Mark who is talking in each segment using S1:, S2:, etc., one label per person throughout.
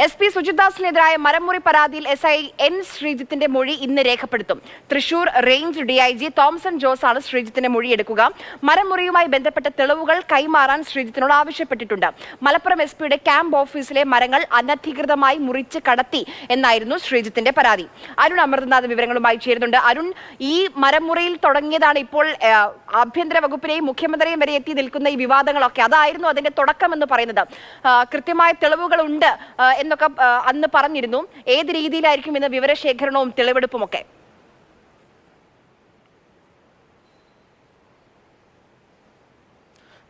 S1: SP Sujith ദാസിനെതിരായ മരമുറി പരാതിയിൽ SI N ശ്രീജിത്തിന്റെ മൊഴി ഇന്ന് രേഖപ്പെടുത്തും. തൃശൂർ റേഞ്ച് DIG തോംസൺ ജോസ് ആണ് ശ്രീജിത്തിന്റെ മൊഴിയെടുക്കുക. മരമുറിയുമായി ബന്ധപ്പെട്ട തെളിവുകൾ കൈമാറാൻ ശ്രീജിത്തിനോട് ആവശ്യപ്പെട്ടിട്ടുണ്ട്. മലപ്പുറം SPയുടെ ക്യാമ്പ് ഓഫീസിലെ മരങ്ങൾ അനധികൃതമായി മുറിച്ച് കടത്തി എന്നായിരുന്നു ശ്രീജിത്തിന്റെ പരാതി. അരുൺ അമൃതനാഥ് വിവരങ്ങളുമായി ചേരുന്നുണ്ട്. അരുൺ, ഈ മരമുറിയിൽ തുടങ്ങിയതാണ് ഇപ്പോൾ ആഭ്യന്തര വകുപ്പിനെയും മുഖ്യമന്ത്രിയും വരെ എത്തി നിൽക്കുന്ന ഈ വിവാദങ്ങളൊക്കെ. അതായിരുന്നു അതിന്റെ തുടക്കം എന്ന് പറയുന്നത്. കൃത്യമായ തെളിവുകളുണ്ട് എന്നൊക്കെ അന്ന് പറഞ്ഞിരുന്നു. ഏത് രീതിയിലായിരിക്കും ഇന്ന് വിവരശേഖരണവും തെളിവെടുപ്പും ഒക്കെ?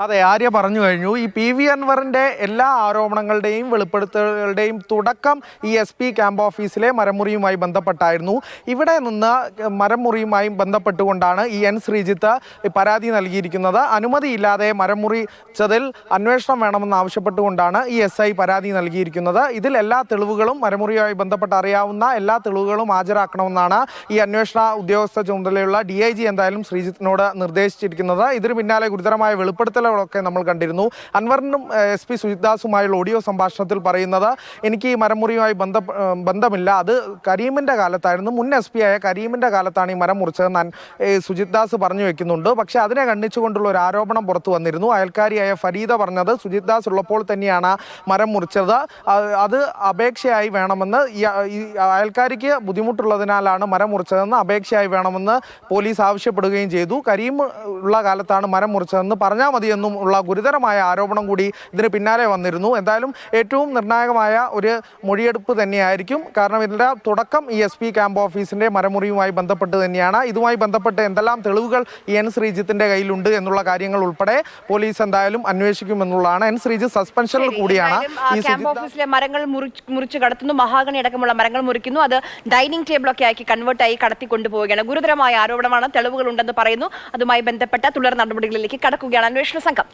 S2: അതെ, ആര്യ പറഞ്ഞു കഴിഞ്ഞു. ഈ PV അൻവറിന്റെ എല്ലാ ആരോപണങ്ങളുടെയും വെളിപ്പെടുത്തലുകളുടെയും തുടക്കം ഈ SP ക്യാമ്പ് ഓഫീസിലെ മരമുറിയുമായി ബന്ധപ്പെട്ടായിരുന്നു. ഇവിടെ നിന്ന് മരമുറിയുമായി ബന്ധപ്പെട്ടുകൊണ്ടാണ് ഈ N ശ്രീജിത്ത് പരാതി നൽകിയിരിക്കുന്നത്. അനുമതിയില്ലാതെ മരമുറിച്ചതിൽ അന്വേഷണം വേണമെന്ന് ആവശ്യപ്പെട്ടുകൊണ്ടാണ് ഈ SI പരാതി നൽകിയിരിക്കുന്നത്. ഇതിൽ എല്ലാ തെളിവുകളും, മരമുറിയുമായി ബന്ധപ്പെട്ട് അറിയാവുന്ന എല്ലാ തെളിവുകളും ഹാജരാക്കണമെന്നാണ് ഈ അന്വേഷണ ഉദ്യോഗസ്ഥ ചുമതലയുള്ള DIG എന്തായാലും ശ്രീജിത്തിനോട് നിർദ്ദേശിച്ചിരിക്കുന്നത്. ഇതിന് പിന്നാലെ ഗുരുതരമായ വെളിപ്പെടുത്തൽ ഒക്കെ നമ്മൾ കണ്ടിരുന്നു. അൻവറിനും SP സുജിത് ദാസുമായുള്ള ഓഡിയോ സംഭാഷണത്തിൽ പറയുന്നത്, എനിക്ക് ഈ മരമുറിയുമായി ബന്ധമില്ല, അത് കരീമിന്റെ കാലത്തായിരുന്നു, മുൻ SP ആയ കരീമിന്റെ കാലത്താണ് ഈ മരം മുറിച്ചതെന്ന് സുജിത് ദാസ് പറഞ്ഞു വെക്കുന്നുണ്ട്. പക്ഷേ അതിനെ ഖണ്ഡിച്ചുകൊണ്ടുള്ള ഒരു ആരോപണം പുറത്തു വന്നിരുന്നു. അയൽക്കാരിയായ ഫരീദ പറഞ്ഞത് സുജിത് ദാസ് ഉള്ളപ്പോൾ തന്നെയാണ് മരം മുറിച്ചത്, അത് അപേക്ഷയായി വേണമെന്ന്, ഈ അയൽക്കാരിക്ക് ബുദ്ധിമുട്ടുള്ളതിനാലാണ് മരം മുറിച്ചതെന്ന് അപേക്ഷയായി വേണമെന്ന് പോലീസ് ആവശ്യപ്പെടുകയും ചെയ്തു. കരീം ഉള്ള കാലത്താണ് മരം മുറിച്ചതെന്ന് പറഞ്ഞാൽ മതി എന്നും ഉള്ള ഗുരുതരമായ ആരോപണം കൂടി ഇതിന് പിന്നാലെ വന്നിരുന്നു. എന്തായാലും ഏറ്റവും നിർണായകമായ ഒരു മൊഴിയെടുപ്പ് തന്നെയായിരിക്കും. കാരണം ഇതിൻ്റെ തുടക്കം ഈ SP ക്യാമ്പ് ഓഫീസിൻ്റെ മരമുറിയുമായി ബന്ധപ്പെട്ട് തന്നെയാണ്. ഇതുമായി ബന്ധപ്പെട്ട് എന്തെല്ലാം തെളിവുകൾ ഈ N ശ്രീജിത്തിൻ്റെ കയ്യിലുണ്ട് എന്നുള്ള കാര്യങ്ങൾ ഉൾപ്പെടെ പോലീസ് എന്തായാലും അന്വേഷിക്കുമെന്നുള്ളതാണ്. N ശ്രീജിത്ത് സസ്പെൻഷനിൽ കൂടിയാണ്.
S1: ഈ ക്യാമ്പ് ഓഫീസിലെ മരങ്ങൾ മുറിച്ച് കടത്തുന്നു, മഹാഗണി അടക്കമുള്ള മരങ്ങൾ മുറിക്കുന്നു, അത് ഡൈനിങ് ടേബിളൊക്കെ ആക്കി കൺവേർട്ടായി കടത്തിക്കൊണ്ടുപോവുകയാണ്. ഗുരുതരമായ ആരോപണമാണ്, തെളിവുകൾ ഉണ്ടെന്ന് പറയുന്നു. അതുമായി ബന്ധപ്പെട്ട തുടർ നടപടികളിലേക്ക് കടക്കുകയാണ് അന്വേഷണ സംഘം.